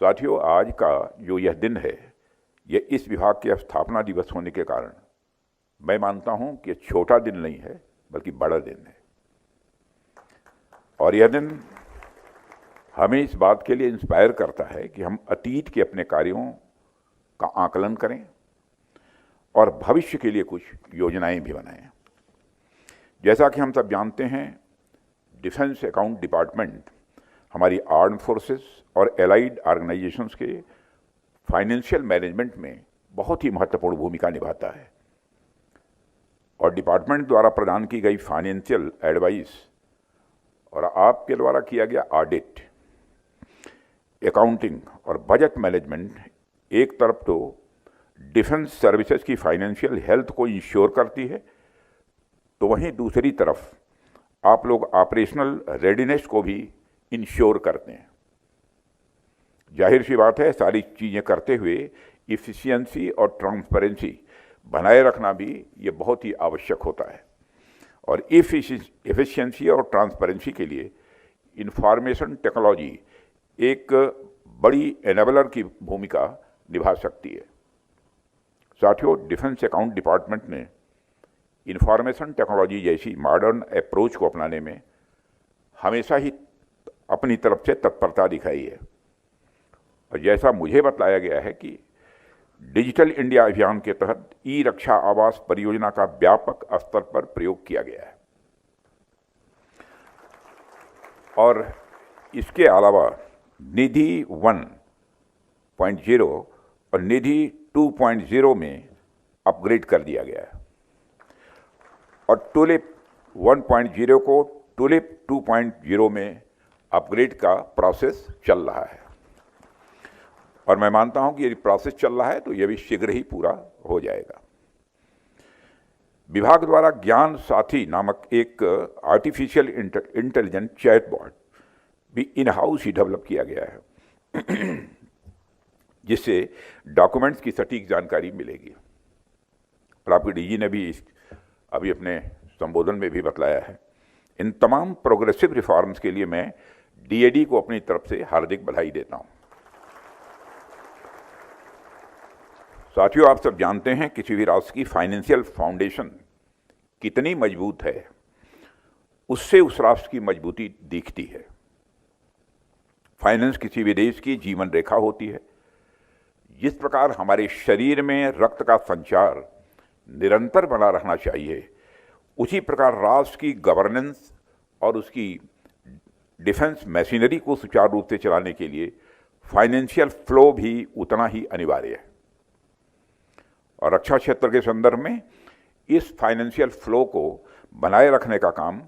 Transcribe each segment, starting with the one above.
साथियों, आज का जो यह दिन है, यह इस विभाग के स्थापना दिवस होने के कारण मैं मानता हूं कि छोटा दिन नहीं है, बल्कि बड़ा दिन है। और यह दिन हमें इस बात के लिए इंस्पायर करता है कि हम अतीत के अपने कार्यों का आकलन करें और भविष्य के लिए कुछ योजनाएं भी बनाएं। जैसा कि हम सब जानते हैं, डिफेंस अकाउंट डिपार्टमेंट हमारी आर्म्ड फोर्सेस और एलाइड ऑर्गेनाइजेशंस के फाइनेंशियल मैनेजमेंट में बहुत ही महत्वपूर्ण भूमिका निभाता है और डिपार्टमेंट द्वारा प्रदान की गई फाइनेंशियल एडवाइस और आपके द्वारा किया गया ऑडिट, अकाउंटिंग और बजट मैनेजमेंट एक तरफ तो डिफेंस सर्विसेज की फाइनेंशियल हेल्थ को इंश्योर करती है, तो वहीं दूसरी तरफ आप लोग ऑपरेशनल रेडीनेस को भी इंश्योर करते हैं। जाहिर सी बात है, सारी चीज़ें करते हुए इफ़िशियंसी और ट्रांसपेरेंसी बनाए रखना भी ये बहुत ही आवश्यक होता है। और एफिशिएंसी और ट्रांसपेरेंसी के लिए इंफॉर्मेशन टेक्नोलॉजी एक बड़ी एनेबलर की भूमिका निभा सकती है। साथियों, डिफेंस अकाउंट डिपार्टमेंट ने इंफॉर्मेशन टेक्नोलॉजी जैसी मॉडर्न अप्रोच को अपनाने में हमेशा ही अपनी तरफ से तत्परता दिखाई है। और जैसा मुझे बताया गया है कि डिजिटल इंडिया अभियान के तहत ई रक्षा आवास परियोजना का व्यापक स्तर पर प्रयोग किया गया है और इसके अलावा निधि 1.0 और निधि 2.0 में अपग्रेड कर दिया गया है और टुलिप 1.0 को टुलिप 2.0 में अपग्रेड का प्रोसेस चल रहा है और मैं मानता हूं कि यदि प्रोसेस चल रहा है तो यह भी शीघ्र ही पूरा हो जाएगा। विभाग द्वारा ज्ञान साथी नामक एक आर्टिफिशियल इंटेलिजेंट चैटबॉट भी इन हाउस ही डेवलप किया गया है जिससे डॉक्यूमेंट्स की सटीक जानकारी मिलेगी। और आपके डीजी ने भी अभी अपने संबोधन में भी बतलाया है। इन तमाम प्रोग्रेसिव रिफॉर्म्स के लिए मैं डीएडी को अपनी तरफ से हार्दिक बधाई देता हूं। साथियों, आप सब जानते हैं किसी भी राष्ट्र की फाइनेंशियल फाउंडेशन कितनी मजबूत है, उससे उस राष्ट्र की मजबूती दिखती है। फाइनेंस किसी भी देश की जीवन रेखा होती है। जिस प्रकार हमारे शरीर में रक्त का संचार निरंतर बना रहना चाहिए, उसी प्रकार राष्ट्र की गवर्नेंस और उसकी डिफेंस मशीनरी को सुचारू रूप से चलाने के लिए फाइनेंशियल फ्लो भी उतना ही अनिवार्य है। और रक्षा क्षेत्र के संदर्भ में इस फाइनेंशियल फ्लो को बनाए रखने का काम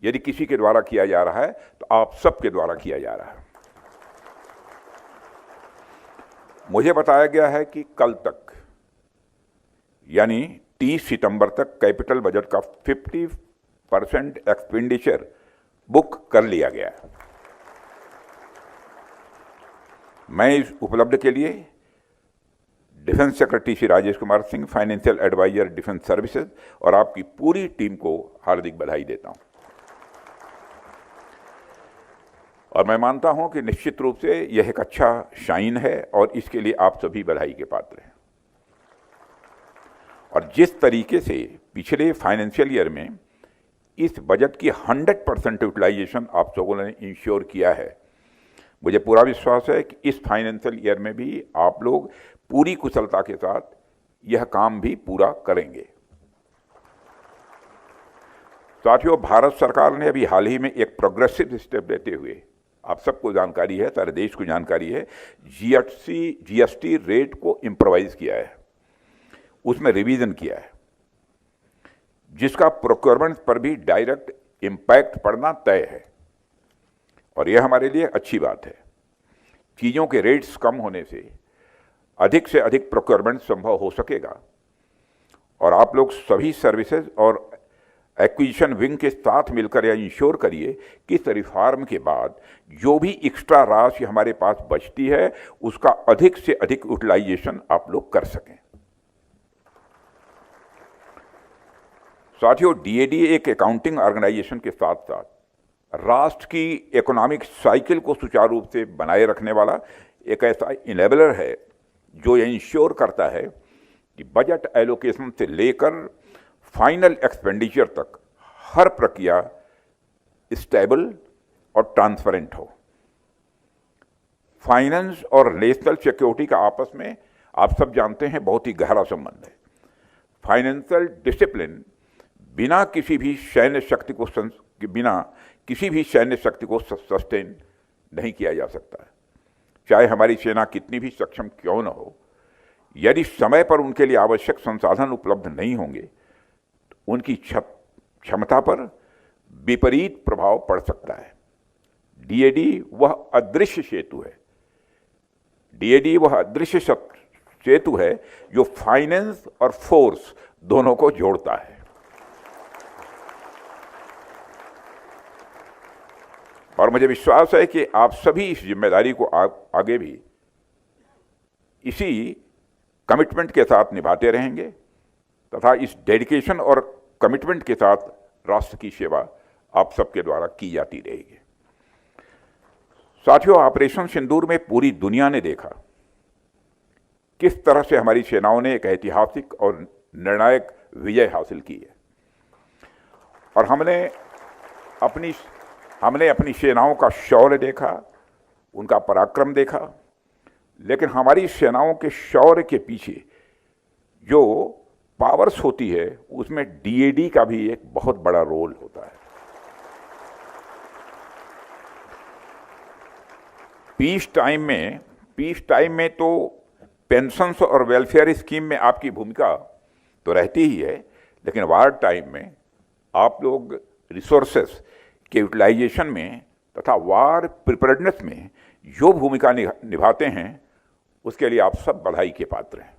यदि किसी के द्वारा किया जा रहा है तो आप सबके द्वारा किया जा रहा है। मुझे बताया गया है कि कल तक यानी 30 सितंबर तक कैपिटल बजट का 50% एक्सपेंडिचर बुक कर लिया गया है। मैं इस उपलब्धि के लिए defence secretary Shri Rajesh Kumar Singh, financial adviser defence services और आपकी पूरी टीम को हार्दिक बधाई देता हूं। और मैं मानता हूं कि निश्चित रूप से यह एक अच्छा शाइन है और इसके लिए आप सभी बधाई के पात्र हैं। और जिस तरीके से पिछले फाइनेंशियल ईयर में इस बजट की 100% यूटिलाइजेशन आप लोगों ने इंश्योर किया है, मुझे पूरा विश्वास है कि इस फाइनेंशियल ईयर में भी आप लोग पूरी कुशलता के साथ यह काम भी पूरा करेंगे। साथियों, भारत सरकार ने अभी हाल ही में एक प्रोग्रेसिव स्टेप लेते हुए, आप सबको जानकारी है, सारे देश को जानकारी है, जीएसटी रेट को इम्प्रोवाइज किया है, उसमें रिवीजन किया है, जिसका प्रोक्योरमेंट पर भी डायरेक्ट इम्पैक्ट पड़ना तय है और यह हमारे लिए अच्छी बात है। चीज़ों के रेट्स कम होने से अधिक प्रोक्योरमेंट संभव हो सकेगा और आप लोग सभी सर्विसेज और एक्विजिशन विंग के साथ मिलकर यह इंश्योर करिए कि इस रिफॉर्म के बाद जो भी एक्स्ट्रा राशि हमारे पास बचती है उसका अधिक से अधिक यूटिलाइजेशन आप लोग कर सकें। साथियों, डीएडी एक अकाउंटिंग ऑर्गेनाइजेशन के साथ साथ राष्ट्र की इकोनॉमिक साइकिल को सुचारू रूप से बनाए रखने वाला एक ऐसा इनेबलर है जो ये इंश्योर करता है कि बजट एलोकेशन से लेकर फाइनल एक्सपेंडिचर तक हर प्रक्रिया स्टेबल और ट्रांसपेरेंट हो। फाइनेंस और नेशनल सिक्योरिटी का आपस में आप सब जानते हैं बहुत ही गहरा संबंध है। फाइनेंशियल डिसिप्लिन बिना किसी भी सैन्य शक्ति को सस्टेन नहीं किया जा सकता है। चाहे हमारी सेना कितनी भी सक्षम क्यों न हो, यदि समय पर उनके लिए आवश्यक संसाधन उपलब्ध नहीं होंगे तो उनकी क्षमता पर विपरीत प्रभाव पड़ सकता है। डीएडी वह अदृश्य सेतु है। डीएडी वह अदृश्य सेतु है जो फाइनेंस और फोर्स दोनों को जोड़ता है। और मुझे विश्वास है कि आप सभी इस जिम्मेदारी को आगे भी इसी कमिटमेंट के साथ निभाते रहेंगे तथा इस डेडिकेशन और कमिटमेंट के साथ राष्ट्र की सेवा आप सबके द्वारा की जाती रहेगी। साथियों, ऑपरेशन सिंदूर में पूरी दुनिया ने देखा किस तरह से हमारी सेनाओं ने एक ऐतिहासिक और निर्णायक विजय हासिल की है। और हमने अपनी सेनाओं का शौर्य देखा, उनका पराक्रम देखा, लेकिन हमारी सेनाओं के शौर्य के पीछे जो पावर्स होती है उसमें डीएडी का भी एक बहुत बड़ा रोल होता है। पीस टाइम में तो पेंशन्स और वेलफेयर स्कीम में आपकी भूमिका तो रहती ही है, लेकिन वार टाइम में आप लोग रिसोर्सेस के यूटिलाइजेशन में तथा वार प्रिपेयर्डनेस में जो भूमिका निभाते हैं उसके लिए आप सब बधाई के पात्र हैं।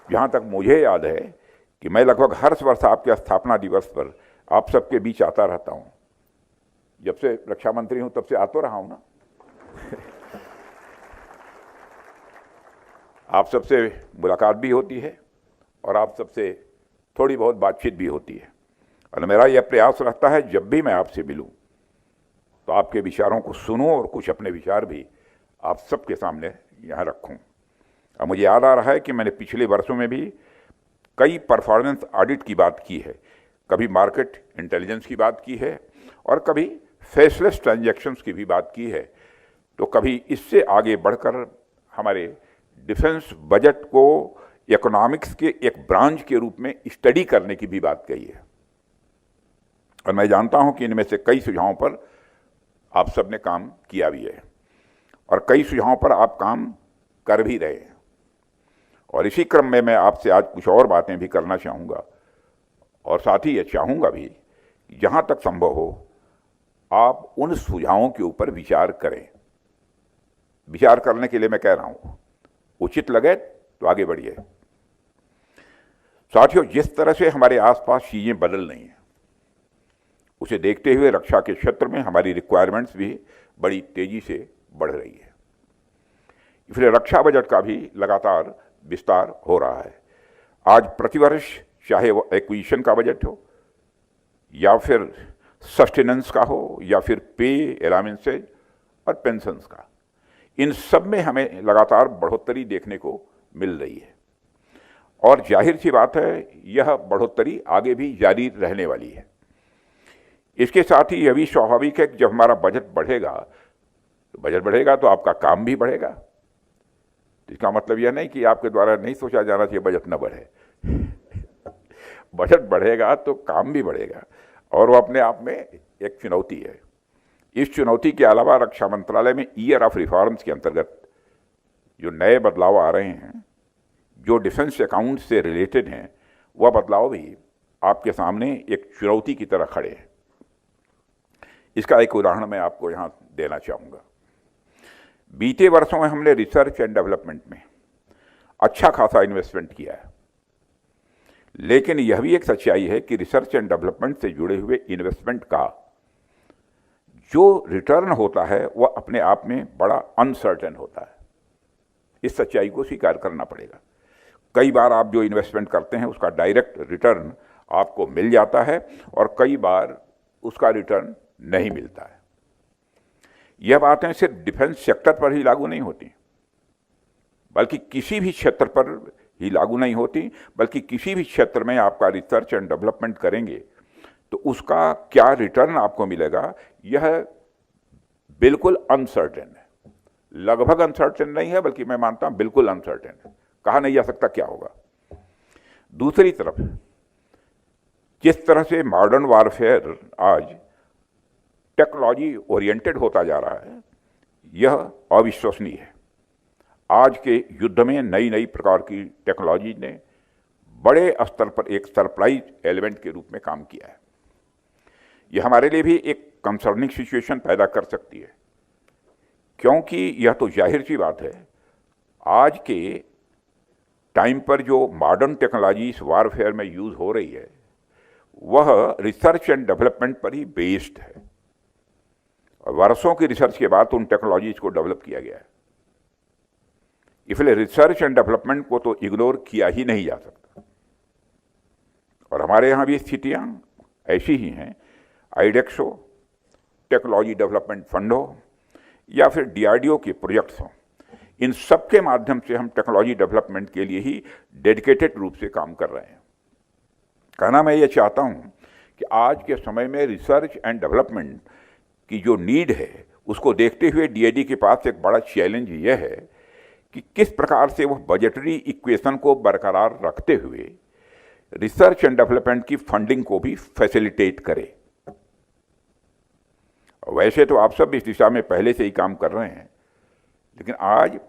जहाँ तक मुझे याद है कि मैं लगभग हर वर्ष आपके स्थापना दिवस पर आप सबके बीच आता रहता हूँ। जब से रक्षा मंत्री हूँ तब से आते रहा हूँ ना। आप सबसे मुलाकात भी होती है और आप सबसे थोड़ी बहुत बातचीत भी होती है, और मेरा यह प्रयास रहता है जब भी मैं आपसे मिलूं तो आपके विचारों को सुनूं और कुछ अपने विचार भी आप सबके सामने यहाँ रखूं। अब मुझे याद आ रहा है कि मैंने पिछले वर्षों में भी कई परफॉर्मेंस ऑडिट की बात की है, कभी मार्केट इंटेलिजेंस की बात की है और कभी फेसलेस ट्रांजैक्शंस की भी बात की है, तो कभी इससे आगे बढ़कर हमारे डिफेंस बजट को इकोनॉमिक्स के एक ब्रांच के रूप में स्टडी करने की भी बात कही है। और मैं जानता हूं कि इनमें से कई सुझावों पर आप सब ने काम किया भी है और कई सुझावों पर आप काम कर भी रहे हैं। और इसी क्रम में मैं आपसे आज कुछ और बातें भी करना चाहूँगा और साथ ही ये चाहूँगा भी कि जहाँ तक संभव हो आप उन सुझावों के ऊपर विचार करें। विचार करने के लिए मैं कह रहा हूँ, उचित लगे तो आगे बढ़िए। साथियों, जिस तरह से हमारे आसपास चीज़ें बदल रही हैं उसे देखते हुए रक्षा के क्षेत्र में हमारी रिक्वायरमेंट्स भी बड़ी तेजी से बढ़ रही है। इसलिए रक्षा बजट का भी लगातार विस्तार हो रहा है। आज प्रतिवर्ष चाहे वो एक्विजिशन का बजट हो या फिर सस्टेनेंस का हो या फिर पे, अलाउंसेज और पेंशन्स का, इन सब में हमें लगातार बढ़ोतरी देखने को मिल रही है। और जाहिर सी बात है यह बढ़ोतरी आगे भी जारी रहने वाली है। इसके साथ ही यह भी स्वाभाविक है कि जब हमारा बजट बढ़ेगा तो आपका काम भी बढ़ेगा। इसका मतलब यह नहीं कि आपके द्वारा नहीं सोचा जाना चाहिए बजट न बढ़े। बजट बढ़ेगा तो काम भी बढ़ेगा और वो अपने आप में एक चुनौती है। इस चुनौती के अलावा रक्षा मंत्रालय में ईयर ऑफ रिफॉर्म्स के अंतर्गत जो नए बदलाव आ रहे हैं जो डिफेंस अकाउंट से रिलेटेड हैं, वह बदलाव भी आपके सामने एक चुनौती की तरह खड़े हैं। इसका एक उदाहरण मैं आपको यहाँ देना चाहूँगा। बीते वर्षों में हमने रिसर्च एंड डेवलपमेंट में अच्छा खासा इन्वेस्टमेंट किया है, लेकिन यह भी एक सच्चाई है कि रिसर्च एंड डेवलपमेंट से जुड़े हुए इन्वेस्टमेंट का जो रिटर्न होता है वह अपने आप में बड़ा अनसर्टेन होता है। इस सच्चाई को स्वीकार करना पड़ेगा। कई बार आप जो इन्वेस्टमेंट करते हैं उसका डायरेक्ट रिटर्न आपको मिल जाता है और कई बार उसका रिटर्न नहीं मिलता है। यह बातें सिर्फ डिफेंस सेक्टर पर ही लागू नहीं होती, बल्कि किसी भी क्षेत्र पर ही लागू नहीं होती, बल्कि किसी भी क्षेत्र में आपका रिसर्च एंड डेवलपमेंट करेंगे तो उसका क्या रिटर्न आपको मिलेगा, यह बिल्कुल अनसर्टेन है। लगभग अनसर्टेन नहीं है, बल्कि मैं मानता हूं बिल्कुल अनसर्टेन है। कहा नहीं जा सकता क्या होगा। दूसरी तरफ जिस तरह से मॉडर्न वारफेयर आज टेक्नोलॉजी ओरिएंटेड होता जा रहा है, यह अविश्वसनीय है। आज के युद्ध में नई नई प्रकार की टेक्नोलॉजी ने बड़े स्तर पर एक सरप्राइज एलिमेंट के रूप में काम किया है। यह हमारे लिए भी एक कंसर्निंग सिचुएशन पैदा कर सकती है, क्योंकि यह तो जाहिर सी बात है, आज के टाइम पर जो मॉडर्न टेक्नोलॉजी इस वारफेयर में यूज हो रही है वह रिसर्च एंड डेवलपमेंट पर ही बेस्ड है, और वर्षों की रिसर्च के बाद उन टेक्नोलॉजीज को डेवलप किया गया है। इसलिए रिसर्च एंड डेवलपमेंट को तो इग्नोर किया ही नहीं जा सकता, और हमारे यहाँ भी स्थितियाँ ऐसी ही हैं। आईडेक्स हो, टेक्नोलॉजी डेवलपमेंट फंड हो, या फिर डीआरडीओ के प्रोजेक्ट्स हों, इन सब के माध्यम से हम टेक्नोलॉजी डेवलपमेंट के लिए ही डेडिकेटेड रूप से काम कर रहे हैं। कहना मैं ये चाहता हूँ कि आज के समय में रिसर्च एंड डेवलपमेंट की जो नीड है उसको देखते हुए डीआरडीओ के पास एक बड़ा चैलेंज यह है कि किस प्रकार से वह बजटरी इक्वेशन को बरकरार रखते हुए रिसर्च एंड डेवलपमेंट की फंडिंग को भी फैसिलिटेट करे। वैसे तो आप सब इस दिशा में पहले से ही काम कर रहे हैं, लेकिन आज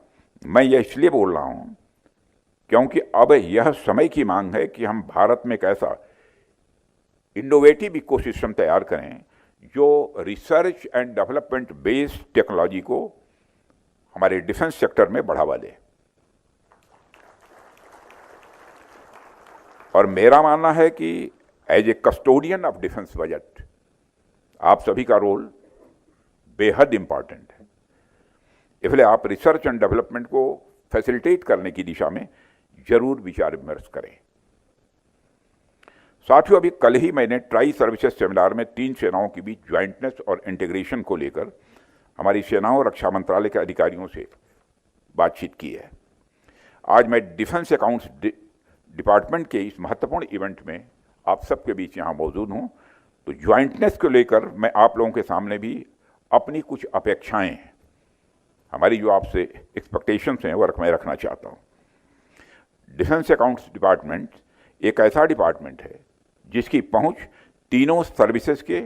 मैं यह इसलिए बोल रहा हूं क्योंकि अब यह समय की मांग है कि हम भारत में एक ऐसा इनोवेटिव इकोसिस्टम तैयार करें जो research and development based technology को हमारे डिफेंस सेक्टर में बढ़ावा दे। और मेरा मानना है कि as a custodian of defence budget आप सभी का रोल बेहद इंपॉर्टेंट है। इसलिए आप रिसर्च एंड डेवलपमेंट को फैसिलिटेट करने की दिशा में जरूर विचार विमर्श करें। साथियों, अभी कल ही मैंने ट्राई सर्विसेज सेमिनार में 3 सेनाओं के बीच ज्वाइंटनेस और इंटीग्रेशन को लेकर हमारी सेनाओं और रक्षा मंत्रालय के अधिकारियों से बातचीत की है। आज मैं डिफेंस अकाउंट्स डिपार्टमेंट के इस महत्वपूर्ण इवेंट में आप सबके बीच यहाँ मौजूद हूँ, तो ज्वाइंटनेस को लेकर मैं आप लोगों के सामने भी अपनी कुछ अपेक्षाएं हैं, हमारी जो आपसे एक्सपेक्टेशंस हैं वो मैं रखना चाहता हूँ। डिफेंस अकाउंट्स डिपार्टमेंट एक ऐसा डिपार्टमेंट है जिसकी पहुँच तीनों सर्विसेज के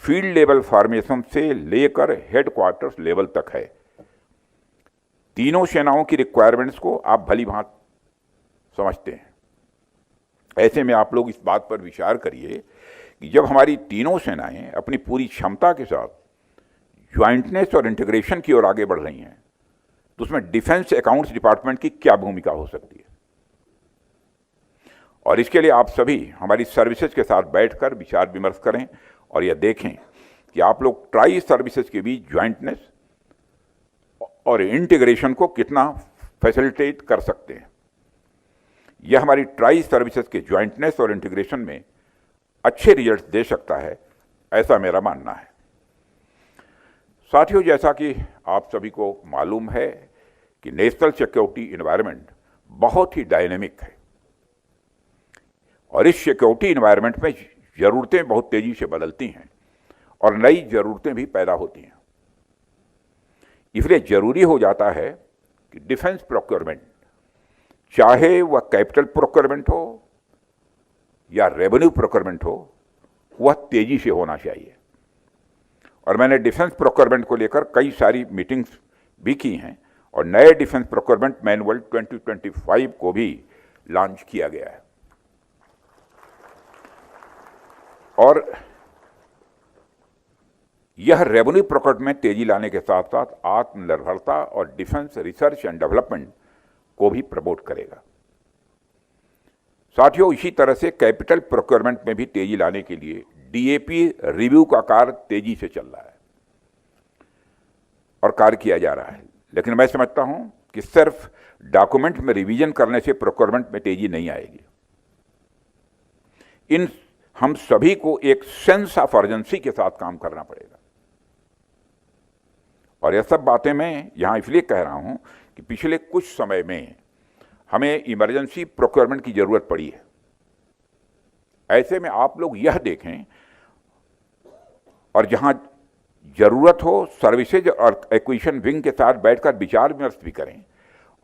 फील्ड लेवल फॉर्मेशन से लेकर हेडक्वार्टर्स लेवल तक है। तीनों सेनाओं की रिक्वायरमेंट्स को आप भली भांति समझते हैं। ऐसे में आप लोग इस बात पर विचार करिए कि जब हमारी तीनों सेनाएं अपनी पूरी क्षमता के साथ ज्वाइंटनेस और इंटीग्रेशन की ओर आगे बढ़ रही हैं, तो उसमें डिफेंस अकाउंट्स डिपार्टमेंट की क्या भूमिका हो सकती है। और इसके लिए आप सभी हमारी सर्विसेज के साथ बैठकर विचार विमर्श करें और यह देखें कि आप लोग ट्राई सर्विसेज के बीच ज्वाइंटनेस और इंटीग्रेशन को कितना फैसिलिटेट कर सकते हैं। यह हमारी ट्राई सर्विसेज के ज्वाइंटनेस और इंटीग्रेशन में अच्छे रिजल्ट दे सकता है, ऐसा मेरा मानना है। साथियों, जैसा कि आप सभी को मालूम है कि नेशनल सिक्योरिटी एनवायरनमेंट बहुत ही डायनेमिक है, और इस सिक्योरिटी एनवायरनमेंट में ज़रूरतें बहुत तेज़ी से बदलती हैं और नई ज़रूरतें भी पैदा होती हैं। इसलिए ज़रूरी हो जाता है कि डिफेंस प्रोक्योरमेंट, चाहे वह कैपिटल प्रोक्योरमेंट हो या रेवेन्यू प्रोक्योरमेंट हो, वह तेज़ी से होना चाहिए। और मैंने डिफेंस प्रोक्योरमेंट को लेकर कई सारी मीटिंग्स भी की हैं, और नए डिफेंस प्रोक्योरमेंट मैनुअल 2025 को भी लॉन्च किया गया है। और यह रेवेन्यू प्रोक्योरमेंट में तेजी लाने के साथ साथ आत्मनिर्भरता और डिफेंस रिसर्च एंड डेवलपमेंट को भी प्रमोट करेगा। साथियों, इसी तरह से कैपिटल प्रोक्योरमेंट में भी तेजी लाने के लिए डीएपी रिव्यू का कार्य तेजी से चल रहा है और कार्य किया जा रहा है। लेकिन मैं समझता हूं कि सिर्फ डॉक्यूमेंट में रिवीजन करने से प्रोक्योरमेंट में तेजी नहीं आएगी। इन हम सभी को एक सेंस ऑफ अर्जेंसी के साथ काम करना पड़ेगा। और यह सब बातें मैं यहाँ इसलिए कह रहा हूँ कि पिछले कुछ समय में हमें इमरजेंसी प्रोक्योरमेंट की ज़रूरत पड़ी है। ऐसे में आप लोग यह देखें और जहाँ ज़रूरत हो सर्विसेज और एक्विजिशन विंग के साथ बैठकर विचार विमर्श भी करें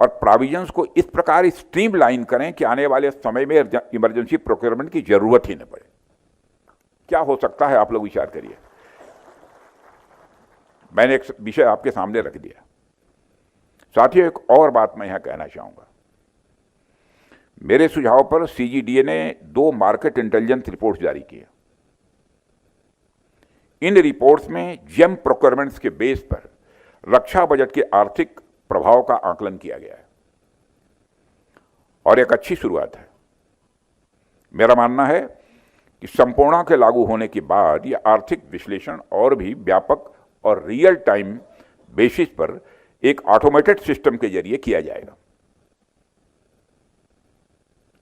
और प्रोविजंस को इस प्रकार स्ट्रीमलाइन करें कि आने वाले समय में इमरजेंसी प्रोक्योरमेंट की ज़रूरत ही न पड़े। क्या हो सकता है, आप लोग विचार करिए। मैंने एक विषय आपके सामने रख दिया। साथियों, एक और बात मैं यहां कहना चाहूंगा। मेरे सुझाव पर सीजीडीए ने 2 मार्केट इंटेलिजेंस रिपोर्ट्स जारी किए। इन रिपोर्ट्स में जेम प्रोक्योरमेंट्स के बेस पर रक्षा बजट के आर्थिक प्रभाव का आकलन किया गया है और एक अच्छी शुरुआत है। मेरा मानना है कि संपूर्णा के लागू होने के बाद यह आर्थिक विश्लेषण और भी व्यापक और रियल टाइम बेसिस पर एक ऑटोमेटेड सिस्टम के जरिए किया जाएगा।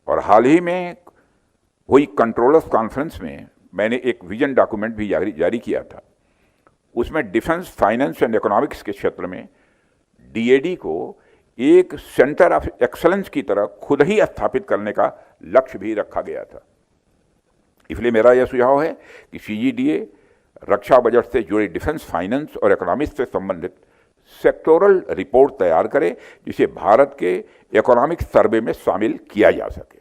और हाल ही में हुई कंट्रोलर्स कॉन्फ्रेंस में मैंने एक विजन डॉक्यूमेंट भी जारी किया था। उसमें डिफेंस, फाइनेंस एंड इकोनॉमिक्स के क्षेत्र में डीएडी को एक सेंटर ऑफ एक्सलेंस की तरह खुद ही स्थापित करने का लक्ष्य भी रखा गया था। इसलिए मेरा यह सुझाव है कि सीजीडीए रक्षा बजट से जुड़े डिफेंस, फाइनेंस और इकोनॉमिक्स से संबंधित सेक्टोरल रिपोर्ट तैयार करे जिसे भारत के इकोनॉमिक सर्वे में शामिल किया जा सके।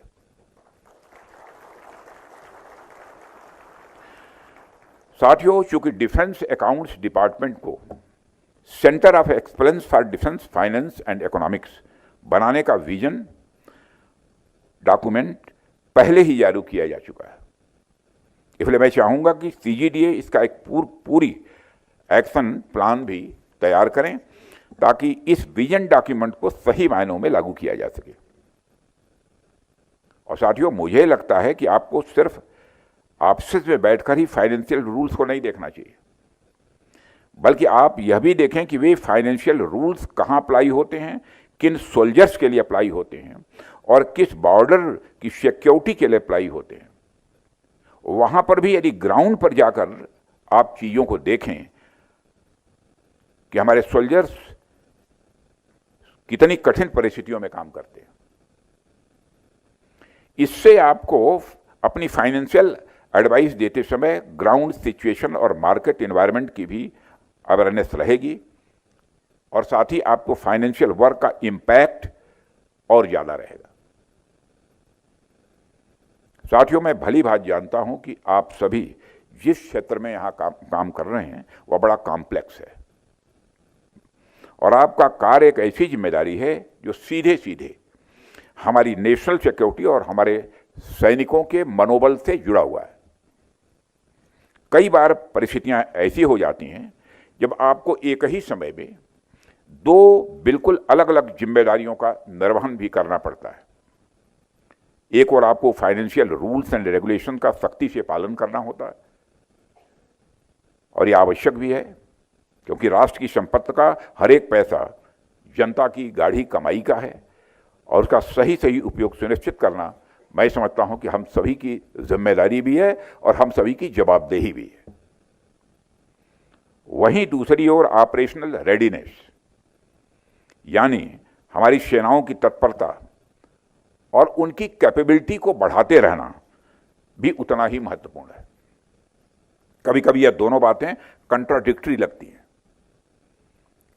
साथियों, चूंकि डिफेंस अकाउंट्स डिपार्टमेंट को centre of excellence for defence, finance and economics बनाने का विजन डॉक्यूमेंट पहले ही जारी किया जा चुका है, इसलिए मैं चाहूंगा कि सीजीडीए इसका एक पूरी एक्शन प्लान भी तैयार करें ताकि इस विजन डॉक्यूमेंट को सही मायनों में लागू किया जा सके। और साथियों, मुझे लगता है कि आपको सिर्फ ऑफिस में बैठकर ही फाइनेंशियल रूल्स को नहीं देखना चाहिए, बल्कि आप यह भी देखें कि वे फाइनेंशियल रूल्स कहाँ अप्लाई होते हैं, किन सोल्जर्स के लिए अप्लाई होते हैं और किस बॉर्डर की सिक्योरिटी के लिए अप्लाई होते हैं। वहां पर भी यदि ग्राउंड पर जाकर आप चीजों को देखें कि हमारे सोल्जर्स कितनी कठिन परिस्थितियों में काम करते हैं, इससे आपको अपनी फाइनेंशियल एडवाइस देते समय ग्राउंड सिचुएशन और मार्केट एनवायरनमेंट की भी अवेयरनेस रहेगी और साथ ही आपको फाइनेंशियल वर्क का इंपैक्ट और ज्यादा रहेगा। साथियों, मैं भली भांति जानता हूं कि आप सभी जिस क्षेत्र में यहां काम कर रहे हैं वह बड़ा कॉम्प्लेक्स है और आपका कार्य एक ऐसी जिम्मेदारी है जो सीधे सीधे हमारी नेशनल सिक्योरिटी और हमारे सैनिकों के मनोबल से जुड़ा हुआ है। कई बार परिस्थितियां ऐसी हो जाती हैं जब आपको एक ही समय में 2 बिल्कुल अलग अलग जिम्मेदारियों का निर्वहन भी करना पड़ता है। एक और आपको फाइनेंशियल रूल्स एंड रेगुलेशन का सख्ती से पालन करना होता है और यह आवश्यक भी है क्योंकि राष्ट्र की संपत्ति का हर एक पैसा जनता की गाढ़ी कमाई का है और उसका सही उपयोग सुनिश्चित करना मैं समझता हूं कि हम सभी की जिम्मेदारी भी है और हम सभी की जवाबदेही भी है। वहीं दूसरी ओर ऑपरेशनल रेडीनेस यानी हमारी सेनाओं की तत्परता और उनकी कैपेबिलिटी को बढ़ाते रहना भी उतना ही महत्वपूर्ण है। कभी कभी यह दोनों बातें कंट्राडिक्टरी लगती हैं।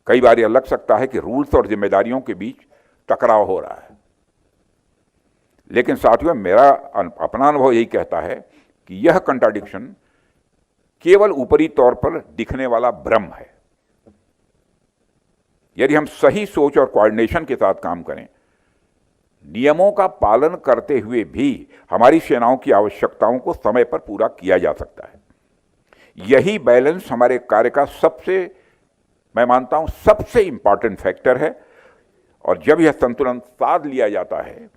कई बार यह लग सकता है कि रूल्स और जिम्मेदारियों के बीच टकराव हो रहा है, लेकिन साथियों, मेरा अपना अनुभव यही कहता है कि यह कंट्राडिक्शन केवल ऊपरी तौर पर दिखने वाला भ्रम है। यदि हम सही सोच और कोऑर्डिनेशन के साथ काम करें, नियमों का पालन करते हुए भी हमारी सेनाओं की आवश्यकताओं को समय पर पूरा किया जा सकता है। यही बैलेंस हमारे कार्य का मैं मानता हूं सबसे इंपॉर्टेंट फैक्टर है और जब यह संतुलन साध लिया जाता है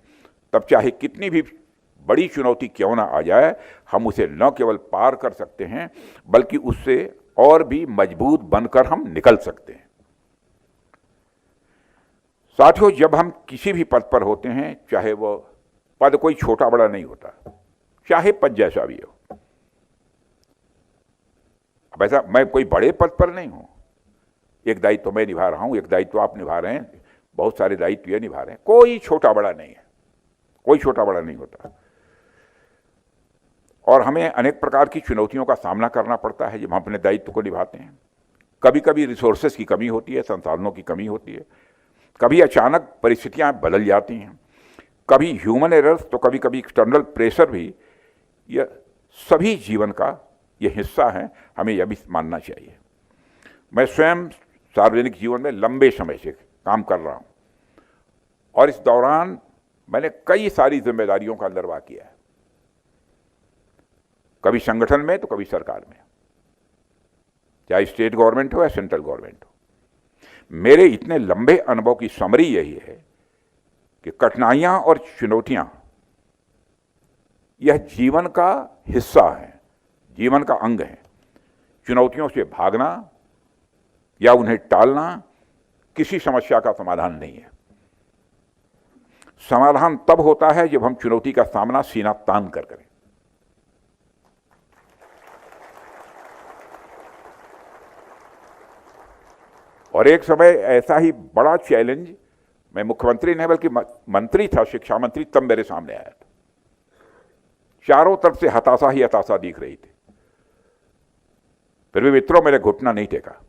तब चाहे कितनी भी बड़ी चुनौती क्यों ना आ जाए, हम उसे न केवल पार कर सकते हैं बल्कि उससे और भी मजबूत बनकर हम निकल सकते हैं। साथियों, जब हम किसी भी पद पर होते हैं, चाहे वो पद कोई छोटा बड़ा नहीं होता, चाहे पद जैसा भी हो। अब ऐसा मैं कोई बड़े पद पर नहीं हूं, एक दायित्व मैं निभा रहा हूँ, एक दायित्व आप निभा रहे हैं, बहुत सारे दायित्व ये निभा रहे हैं। कोई छोटा बड़ा नहीं है, कोई छोटा बड़ा नहीं होता। और हमें अनेक प्रकार की चुनौतियों का सामना करना पड़ता है जब हम अपने दायित्व को निभाते हैं। कभी कभी रिसोर्सेज की कमी होती है, संसाधनों की कमी होती है, कभी अचानक परिस्थितियां बदल जाती हैं, कभी ह्यूमन एरर्स, तो कभी कभी एक्सटर्नल प्रेशर भी। यह सभी जीवन का ये हिस्सा है, हमें यह भी मानना चाहिए। मैं स्वयं सार्वजनिक जीवन में लंबे समय से काम कर रहा हूं और इस दौरान मैंने कई सारी जिम्मेदारियों का निर्वाह किया है, कभी संगठन में तो कभी सरकार में, चाहे स्टेट गवर्नमेंट हो या सेंट्रल गवर्नमेंट हो। मेरे इतने लंबे अनुभव की समरी यही है कि कठिनाइयां और चुनौतियां यह जीवन का हिस्सा है, जीवन का अंग है। चुनौतियों से भागना या उन्हें टालना किसी समस्या का समाधान नहीं है। समाधान तब होता है जब हम चुनौती का सामना सीना तान कर करें। और एक समय ऐसा ही बड़ा चैलेंज, मैं मुख्यमंत्री नहीं बल्कि मंत्री था, शिक्षा मंत्री, तब मेरे सामने आया था। चारों तरफ से हताशा ही हताशा दिख रही थी, फिर भी मित्रों मैंने घुटना नहीं टेका।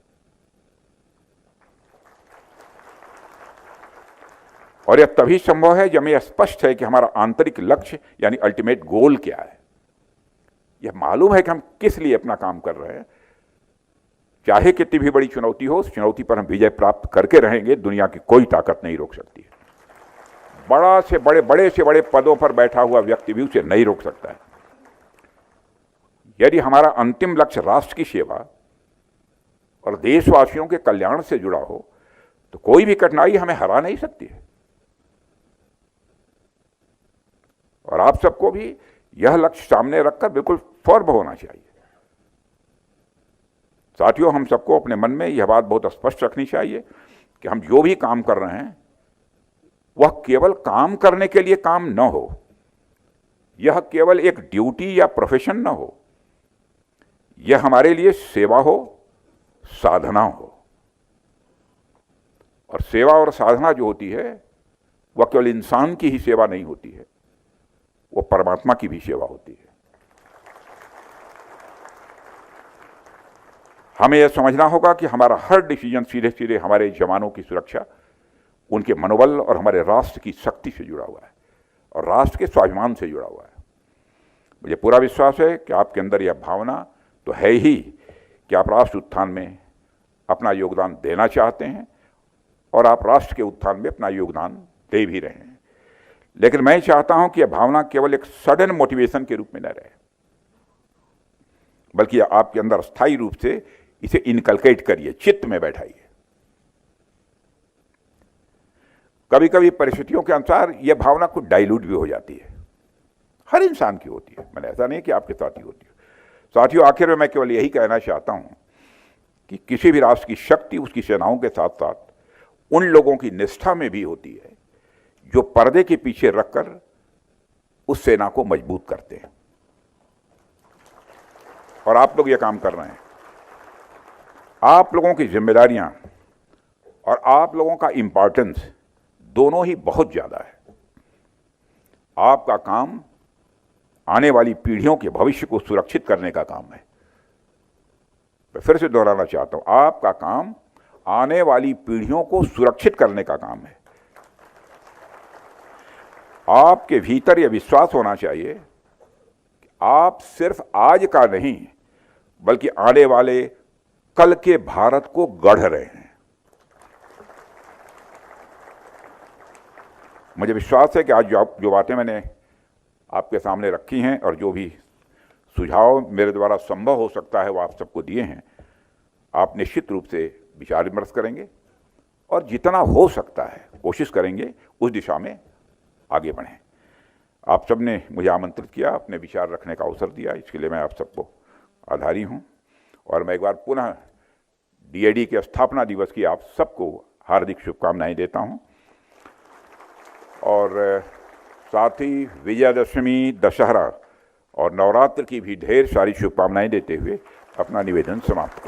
और यह तभी संभव है जब यह स्पष्ट है कि हमारा आंतरिक लक्ष्य यानी अल्टीमेट गोल क्या है। यह मालूम है कि हम किस लिए अपना काम कर रहे हैं। चाहे कितनी भी बड़ी चुनौती हो, उस चुनौती पर हम विजय प्राप्त करके रहेंगे, दुनिया की कोई ताकत नहीं रोक सकती है। बड़े से बड़े पदों पर बैठा हुआ व्यक्ति भी उसे नहीं रोक सकता है। यदि हमारा अंतिम लक्ष्य राष्ट्र की सेवा और देशवासियों के कल्याण से जुड़ा हो तो कोई भी कठिनाई हमें हरा नहीं सकती है। और आप सबको भी यह लक्ष्य सामने रखकर बिल्कुल फर्म होना चाहिए। साथियों, हम सबको अपने मन में यह बात बहुत स्पष्ट रखनी चाहिए कि हम जो भी काम कर रहे हैं वह केवल काम करने के लिए काम न हो, यह केवल एक ड्यूटी या प्रोफेशन न हो, यह हमारे लिए सेवा हो, साधना हो। और सेवा और साधना जो होती है वह केवल इंसान की ही सेवा नहीं होती है, वो परमात्मा की भी सेवा होती है। हमें यह समझना होगा कि हमारा हर डिसीजन सीधे सीधे हमारे जवानों की सुरक्षा, उनके मनोबल और हमारे राष्ट्र की शक्ति से जुड़ा हुआ है और राष्ट्र के स्वाभिमान से जुड़ा हुआ है। मुझे पूरा विश्वास है कि आपके अंदर यह भावना तो है ही कि आप राष्ट्र उत्थान में अपना योगदान देना चाहते हैं और आप राष्ट्र के उत्थान में अपना योगदान दे भी रहे हैं। लेकिन मैं चाहता हूं कि यह भावना केवल एक सडन मोटिवेशन के रूप में न रहे, बल्कि आपके अंदर स्थायी रूप से इसे इनकलकेट करिए, चित्त में बैठाइए। कभी कभी परिस्थितियों के अनुसार यह भावना कुछ डाइल्यूट भी हो जाती है, हर इंसान की होती है, मैंने ऐसा नहीं कि आपके साथ ही होती है। साथियों, आखिर में मैं केवल यही कहना चाहता हूं कि किसी भी राष्ट्र की शक्ति उसकी सेनाओं के साथ साथ उन लोगों की निष्ठा में भी होती है जो पर्दे के पीछे रखकर उस सेना को मजबूत करते हैं। और आप लोग ये काम कर रहे हैं। आप लोगों की जिम्मेदारियां और आप लोगों का इंपॉर्टेंस दोनों ही बहुत ज़्यादा है। आपका काम आने वाली पीढ़ियों के भविष्य को सुरक्षित करने का काम है। मैं फिर से दोहराना चाहता हूं, आपका काम आने वाली पीढ़ियों को सुरक्षित करने का काम है। आपके भीतर यह विश्वास होना चाहिए कि आप सिर्फ आज का नहीं बल्कि आने वाले कल के भारत को गढ़ रहे हैं। मुझे विश्वास है कि आज जो बातें मैंने आपके सामने रखी हैं और जो भी सुझाव मेरे द्वारा संभव हो सकता है वो आप सबको दिए हैं, आप निश्चित रूप से विचार विमर्श करेंगे और जितना हो सकता है कोशिश करेंगे उस दिशा में आगे बढ़ें। आप सबने मुझे आमंत्रित किया, अपने विचार रखने का अवसर दिया, इसके लिए मैं आप सबको आभारी हूं। और मैं एक बार पुनः डीएडी के स्थापना दिवस की आप सबको हार्दिक शुभकामनाएं देता हूं और साथ ही विजयादशमी, दशहरा और नवरात्र की भी ढेर सारी शुभकामनाएं देते हुए अपना निवेदन समाप्त करता हूं।